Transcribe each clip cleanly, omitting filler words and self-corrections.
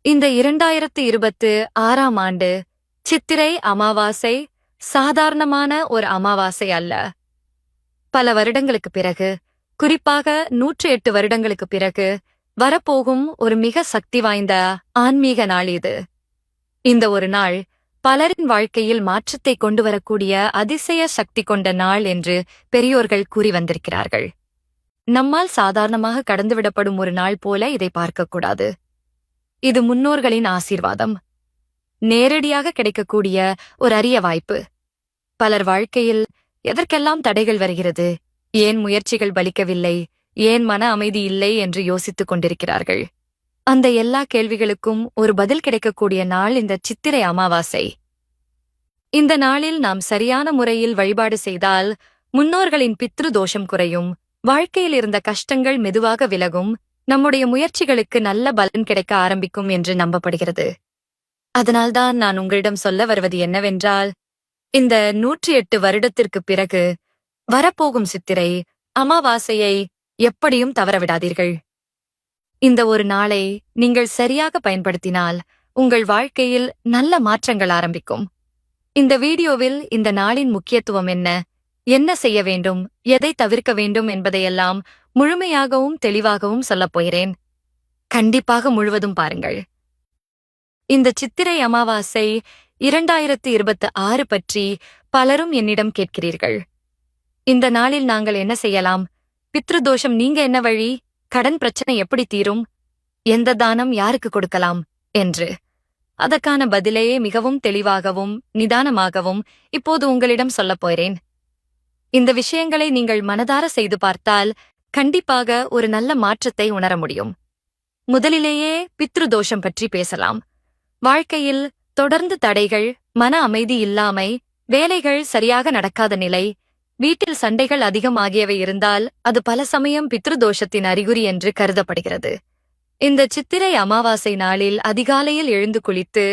இந்த 2026ஆம் ஆண்டு சித்திரை அமாவாசை சாதாரணமான ஒரு அமாவாசை அல்ல. பல வருடங்களுக்கு பிறகு, குறிப்பாக 108 வருடங்களுக்கு பிறகு வரப்போகும் ஒரு மிக சக்தி வாய்ந்த ஆன்மீக நாள் இது. இந்த ஒரு நாள் பலரின் வாழ்க்கையில் மாற்றத்தை கொண்டு வரக்கூடிய அதிசய சக்தி கொண்ட நாள் என்று பெரியோர்கள் கூறி வந்திருக்கிறார்கள். நம்மால் சாதாரணமாக கடந்துவிடப்படும் ஒரு நாள் போல இதை பார்க்கக்கூடாது. இது முன்னோர்களின் ஆசீர்வாதம். நேரடியாக கிடைக்கக்கூடிய ஒரு அரிய வாய்ப்பு. பலர் வாழ்க்கையில் எதற்கெல்லாம் தடைகள் வருகிறது, ஏன் முயற்சிகள் பலிக்கவில்லை, ஏன் மன அமைதி இல்லை என்று யோசித்துக் கொண்டிருக்கிறார்கள். அந்த எல்லா கேள்விகளுக்கும் ஒரு பதில் கிடைக்கக்கூடிய நாள் இந்த சித்திரை அமாவாசை. இந்த நாளில் நாம் சரியான முறையில் வழிபாடு செய்தால் முன்னோர்களின் பித்ரு தோஷம் குறையும், வாழ்க்கையில் இருந்த கஷ்டங்கள் மெதுவாக விலகும், நம்முடைய முயற்சிகளுக்கு நல்ல பலன் கிடைக்க ஆரம்பிக்கும் என்று நம்பப்படுகிறது. அதனால்தான் நான் உங்களிடம் சொல்ல வருவது என்னவென்றால், இந்த 108 வருடத்திற்கு பிறகு வரப்போகும் சித்திரை அமாவாசையை எப்படியும் தவறவிடாதீர்கள். இந்த ஒரு நாளை நீங்கள் சரியாக பயன்படுத்தினால் உங்கள் வாழ்க்கையில் நல்ல மாற்றங்கள் ஆரம்பிக்கும். இந்த வீடியோவில் இந்த நாளின் முக்கியத்துவம் என்ன செய்ய வேண்டும், எதை தவிர்க்க வேண்டும் என்பதையெல்லாம் முழுமையாகவும் தெளிவாகவும் சொல்லப் போகிறேன். கண்டிப்பாக முழுவதும் பாருங்கள். இந்த சித்திரை அமாவாசை 2026 பற்றி பலரும் என்னிடம் கேட்கிறீர்கள். இந்த நாளில் நாங்கள் என்ன செய்யலாம், பித்ருதோஷம் நீங்க என்ன வழி, கடன் பிரச்சனை எப்படி தீரும், எந்த தானம் யாருக்கு கொடுக்கலாம் என்று. அதற்கான பதிலையே மிகவும் தெளிவாகவும் நிதானமாகவும் இப்போது உங்களிடம் சொல்லப் போகிறேன். இந்த விஷயங்களை நீங்கள் மனதார செய்து பார்த்தால் கண்டிப்பாக ஒரு நல்ல மாற்றத்தை உணர முடியும். முதலிலேயே பித்ருதோஷம் பற்றி பேசலாம். வாழ்க்கையில் தொடர்ந்து தடைகள், மன அமைதி இல்லாமை, வேலைகள் சரியாக நடக்காத நிலை, வீட்டில் சண்டைகள் அதிகமாகியவை இருந்தால் அது பல சமயம் பித்ருதோஷத்தின் அறிகுறி என்று கருதப்படுகிறது. இந்த சித்திரை அமாவாசை நாளில் அதிகாலையில் எழுந்து குளித்து,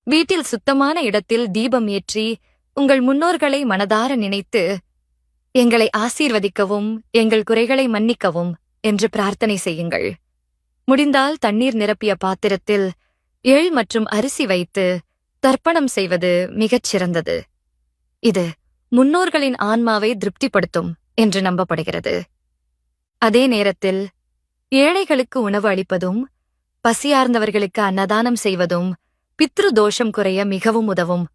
வீட்டில் சுத்தமான இடத்தில் தீபம் ஏற்றி, உங்கள் முன்னோர்களை மனதார நினைத்து, எங்களை ஆசீர்வதிக்கவும், எங்கள் குறைகளை மன்னிக்கவும் என்று பிரார்த்தனை செய்யுங்கள். முடிந்தால் தண்ணீர் நிரப்பிய பாத்திரத்தில் எள் மற்றும் அரிசி வைத்து தர்ப்பணம் செய்வது மிகச் சிறந்தது. இது முன்னோர்களின் ஆன்மாவை திருப்திப்படுத்தும் என்று நம்பப்படுகிறது. அதே நேரத்தில் ஏழைகளுக்கு உணவு அளிப்பதும், பசியார்ந்தவர்களுக்கு அன்னதானம் செய்வதும் பித்ரு தோஷம் குறைய மிகவும் உதவும்.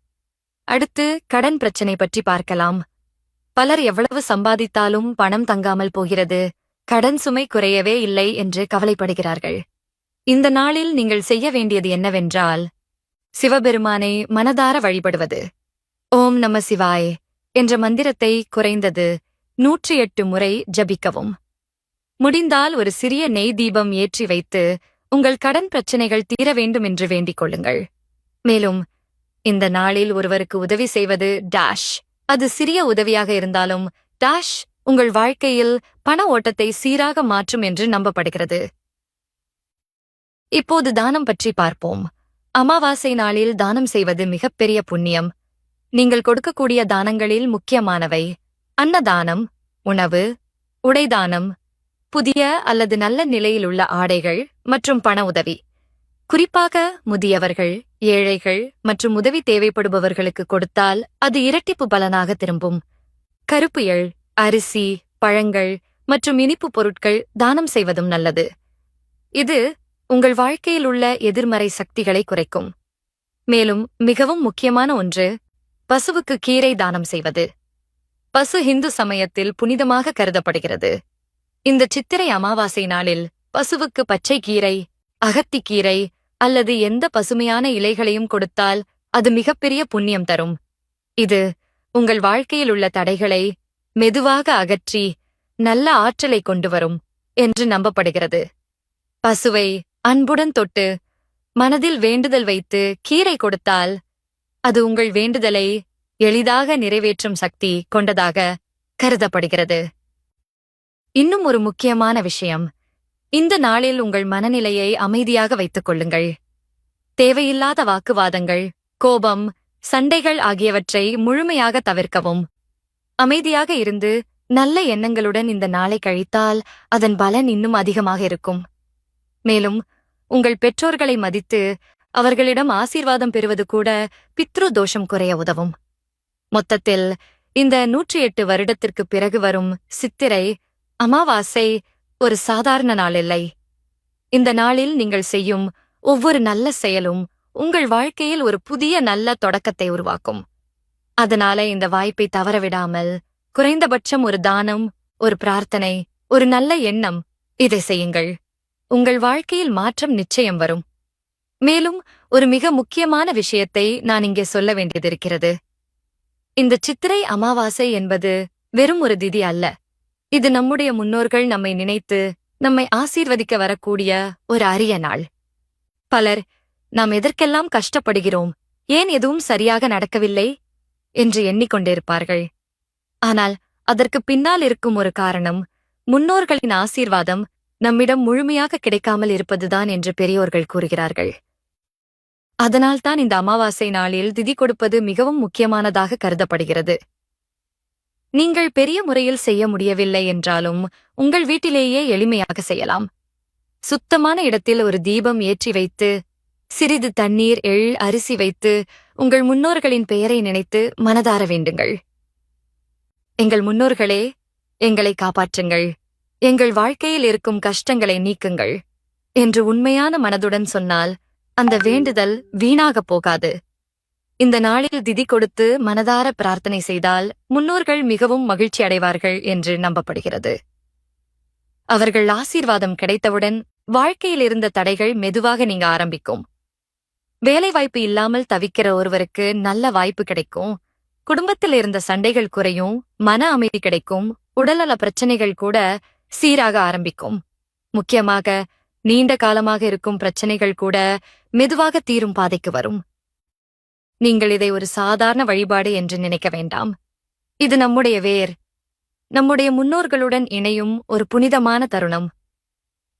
அடுத்து கடன் பிரச்சனை பற்றி பார்க்கலாம். பலர் எவ்வளவு சம்பாதித்தாலும் பணம் தங்காமல் போகிறது, கடன் சுமை குறையவே இல்லை என்று கவலைப்படுகிறார்கள். இந்த நாளில் நீங்கள் செய்ய வேண்டியது என்னவென்றால், சிவபெருமானை மனதார வழிபடுவது. ஓம் நம சிவாய் என்ற மந்திரத்தை குறைந்தது 108 முறை ஜபிக்கவும். முடிந்தால் ஒரு சிறிய நெய் தீபம் ஏற்றி வைத்து உங்கள் கடன் பிரச்சனைகள் தீர வேண்டும் என்று வேண்டிக் கொள்ளுங்கள். மேலும் இந்த நாளில் ஒருவருக்கு உதவி செய்வது அது சிறிய உதவியாக இருந்தாலும் உங்கள் வாழ்க்கையில் பண ஓட்டத்தை சீராக மாற்றும் என்று நம்பப்படுகிறது. இப்போது தானம் பற்றி பார்ப்போம். அமாவாசை நாளில் தானம் செய்வது மிகப்பெரிய புண்ணியம். நீங்கள் கொடுக்கக்கூடிய தானங்களில் முக்கியமானவை அன்னதானம், உணவு, உடைதானம், புதிய அல்லது நல்ல நிலையில் உள்ள ஆடைகள் மற்றும் பண உதவி. குறிப்பாக முதியவர்கள், ஏழைகள் மற்றும் உதவி தேவைப்படுபவர்களுக்கு கொடுத்தால் அது இரட்டிப்பு பலனாக திரும்பும். கருப்பு எள், அரிசி, பழங்கள் மற்றும் இனிப்பு பொருட்கள் தானம் செய்வதும் நல்லது. இது உங்கள் வாழ்க்கையில் உள்ள எதிர்மறை சக்திகளை குறைக்கும். மேலும் மிகவும் முக்கியமான ஒன்று, பசுவுக்கு கீரை தானம் செய்வது. பசு இந்து சமயத்தில் புனிதமாக கருதப்படுகிறது. இந்த சித்திரை அமாவாசை நாளில் பசுவுக்கு பச்சை கீரை, அகத்திக்கீரை அல்லது எந்த பசுமையான இலைகளையும் கொடுத்தால் அது மிகப்பெரிய புண்ணியம் தரும். இது உங்கள் வாழ்க்கையில் உள்ள தடைகளை மெதுவாக அகற்றி நல்ல ஆற்றலை கொண்டு வரும் என்று நம்பப்படுகிறது. பசுவை அன்புடன் தொட்டு மனதில் வேண்டுதல் வைத்து கீரை கொடுத்தால் அது உங்கள் வேண்டுதலை எளிதாக நிறைவேற்றும் சக்தி கொண்டதாக கருதப்படுகிறது. இன்னும் ஒரு முக்கியமான விஷயம், இந்த நாளில் உங்கள் மனநிலையை அமைதியாக வைத்துக் கொள்ளுங்கள். தேவையில்லாத வாக்குவாதங்கள், கோபம், சண்டைகள் ஆகியவற்றை முழுமையாக தவிர்க்கவும். அமைதியாக இருந்து நல்ல எண்ணங்களுடன் இந்த நாளை கழித்தால் அதன் பலன் இன்னும் அதிகமாக இருக்கும். மேலும் உங்கள் பெற்றோர்களை மதித்து அவர்களிடம் ஆசீர்வாதம் பெறுவது கூட பித்ரு தோஷம் குறைய உதவும். மொத்தத்தில் இந்த 108 வருடத்திற்கு பிறகு வரும் சித்திரை அமாவாசை ஒரு சாதாரண நாள் இல்லை. இந்த நாளில் நீங்கள் செய்யும் ஒவ்வொரு நல்ல செயலும் உங்கள் வாழ்க்கையில் ஒரு புதிய நல்ல தொடக்கத்தை உருவாக்கும். அதனால இந்த வாய்ப்பை தவறவிடாமல் குறைந்தபட்சம் ஒரு தானம், ஒரு பிரார்த்தனை, ஒரு நல்ல எண்ணம் இதை செய்யுங்கள். உங்கள் வாழ்க்கையில் மாற்றம் நிச்சயம் வரும். மேலும் ஒரு மிக முக்கியமான விஷயத்தை நான் இங்கே சொல்ல வேண்டியதிருக்கிறது. இந்த சித்திரை அமாவாசை என்பது வெறும் ஒரு திதி அல்ல. இது நம்முடைய முன்னோர்கள் நம்மை நினைத்து நம்மை ஆசீர்வதிக்க வரக்கூடிய ஒரு அரிய நாள். பலர் நாம் எதற்கெல்லாம் கஷ்டப்படுகிறோம், ஏன் எதுவும் சரியாக நடக்கவில்லை என்று எண்ணிக்கொண்டிருப்பார்கள். ஆனால் அதற்கு பின்னால் இருக்கும் ஒரு காரணம் முன்னோர்களின் ஆசீர்வாதம் நம்மிடம் முழுமையாக கிடைக்காமல் இருப்பதுதான் என்று பெரியோர்கள் கூறுகிறார்கள். அதனால்தான் இந்த அமாவாசை நாளில் திதி கொடுப்பது மிகவும் முக்கியமானதாக கருதப்படுகிறது. நீங்கள் பெரிய முறையில் செய்ய முடியவில்லை என்றாலும் உங்கள் வீட்டிலேயே எளிமையாக செய்யலாம். சுத்தமான இடத்தில் ஒரு தீபம் ஏற்றி வைத்து சிறிது தண்ணீர், எள், அரிசி வைத்து உங்கள் முன்னோர்களின் பெயரை நினைத்து மனதார வேண்டுங்கள். எங்கள் முன்னோர்களே, எங்களை காப்பாற்றுங்கள், எங்கள் வாழ்க்கையில் இருக்கும் கஷ்டங்களை நீக்குங்கள் என்று உண்மையான மனதுடன் சொன்னால் அந்த வேண்டுதல் வீணாகப் போகாது. இந்த நாளில் திதி கொடுத்து மனதார பிரார்த்தனை செய்தால் முன்னோர்கள் மிகவும் மகிழ்ச்சி அடைவார்கள் என்று நம்பப்படுகிறது. அவர்கள் ஆசீர்வாதம் கிடைத்தவுடன் வாழ்க்கையில் இருந்த தடைகள் மெதுவாக நீங்க ஆரம்பிக்கும். வேலைவாய்ப்பு இல்லாமல் தவிக்கிற ஒருவருக்கு நல்ல வாய்ப்பு கிடைக்கும். குடும்பத்தில் இருந்த சண்டைகள் குறையும், மன அமைதி கிடைக்கும், உடல்நல பிரச்சனைகள் கூட சீராக ஆரம்பிக்கும். முக்கியமாக நீண்ட காலமாக இருக்கும் பிரச்சனைகள் கூட மெதுவாக தீரும் பாதைக்கு வரும். நீங்கள் இதை ஒரு சாதாரண வழிபாடு என்று நினைக்க வேண்டாம். இது நம்முடைய வேர், நம்முடைய முன்னோர்களுடன் இணையும் ஒரு புனிதமான தருணம்.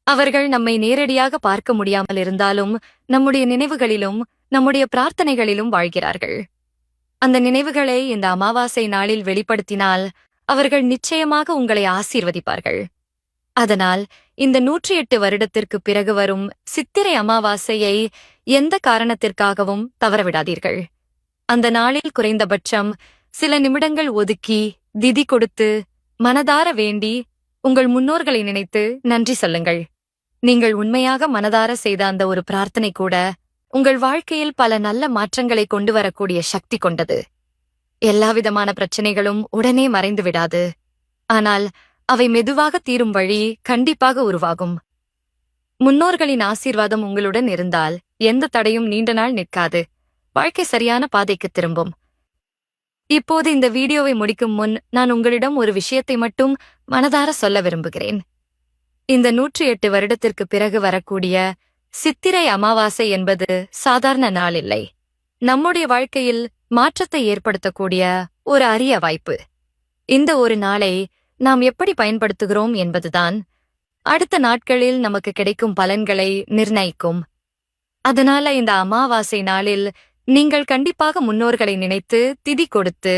அவர்கள் நம்மை நேரடியாக பார்க்க முடியாமல் இருந்தாலும் நம்முடைய நினைவுகளிலும் நம்முடைய பிரார்த்தனைகளிலும் வாழ்கிறார்கள். அந்த நினைவுகளை இந்த அமாவாசை நாளில் வெளிப்படுத்தினால் அவர்கள் நிச்சயமாக உங்களை ஆசீர்வதிப்பார்கள். அதனால் இந்த 108 வருடத்திற்கு பிறகு வரும் சித்திரை அமாவாசையை எந்த காரணத்திற்காகவும் தவறவிடாதீர்கள். அந்த நாளில் குறைந்தபட்சம் சில நிமிடங்கள் ஒதுக்கி திதி கொடுத்து மனதார வேண்டி உங்கள் முன்னோர்களை நினைத்து நன்றி சொல்லுங்கள். நீங்கள் உண்மையாக மனதார செய்த அந்த ஒரு பிரார்த்தனை கூட உங்கள் வாழ்க்கையில் பல நல்ல மாற்றங்களை கொண்டு வரக்கூடிய சக்தி கொண்டது. எல்லாவிதமான பிரச்சனைகளும் உடனே மறைந்து விடாது. ஆனால் அவை மெதுவாக தீரும் வழி கண்டிப்பாக உருவாகும். முன்னோர்களின் ஆசீர்வாதம் உங்களுடன் இருந்தால் எந்த தடையும் நீண்ட நாள் நிற்காது. வாழ்க்கை சரியான பாதைக்கு திரும்பும். இப்போது இந்த வீடியோவை முடிக்கும் முன் நான் உங்களிடம் ஒரு விஷயத்தை மட்டும் மனதார சொல்ல விரும்புகிறேன். இந்த 108 வருடத்திற்கு பிறகு வரக்கூடிய சித்திரை அமாவாசை என்பது சாதாரண நாள் இல்லை. நம்முடைய வாழ்க்கையில் மாற்றத்தை ஏற்படுத்தக்கூடிய ஒரு அரிய வாய்ப்பு. இந்த ஒரு நாளை நாம் எப்படி பயன்படுத்துகிறோம் என்பதுதான் அடுத்த நாட்களில் நமக்கு கிடைக்கும் பலன்களை நிர்ணயிக்கும். அதனால இந்த அமாவாசை நாளில் நீங்கள் கண்டிப்பாக முன்னோர்களை நினைத்து திதி கொடுத்து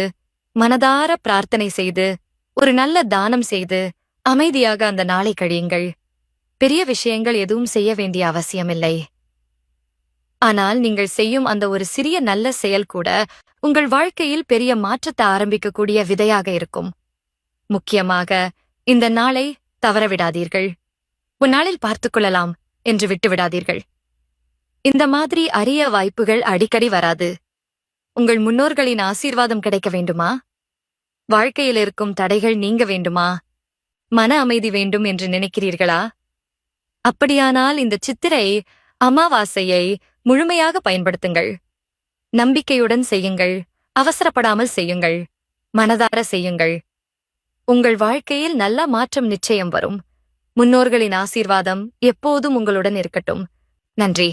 மனதார பிரார்த்தனை செய்து ஒரு நல்ல தானம் செய்து அமைதியாக அந்த நாளை கழியுங்கள். பெரிய விஷயங்கள் எதுவும் செய்ய வேண்டிய அவசியமில்லை. ஆனால் நீங்கள் செய்யும் அந்த ஒரு சிறிய நல்ல செயல் கூட உங்கள் வாழ்க்கையில் பெரிய மாற்றத்தை ஆரம்பிக்கக்கூடிய விதையாக இருக்கும். முக்கியமாக இந்த நாளை தவறவிடாதீர்கள். ஒரு நாளில் பார்த்துக்கொள்ளலாம் என்று விட்டுவிடாதீர்கள். இந்த மாதிரி அரிய வாய்ப்புகள் அடிக்கடி வராது. உங்கள் முன்னோர்களின் ஆசீர்வாதம் கிடைக்க வேண்டுமா? வாழ்க்கையில் இருக்கும் தடைகள் நீங்க வேண்டுமா? மன அமைதி வேண்டும் என்று நினைக்கிறீர்களா? அப்படியானால் இந்த சித்திரை அமாவாசையை முழுமையாக பயன்படுத்துங்கள். நம்பிக்கையுடன் செய்யுங்கள். அவசரப்படாமல் செய்யுங்கள். மனதார செய்யுங்கள். உங்கள் வாழ்க்கையில் நல்ல மாற்றம் நிச்சயம் வரும். முன்னோர்களின் ஆசீர்வாதம் எப்போதும் உங்களுடன் இருக்கட்டும். நன்றி.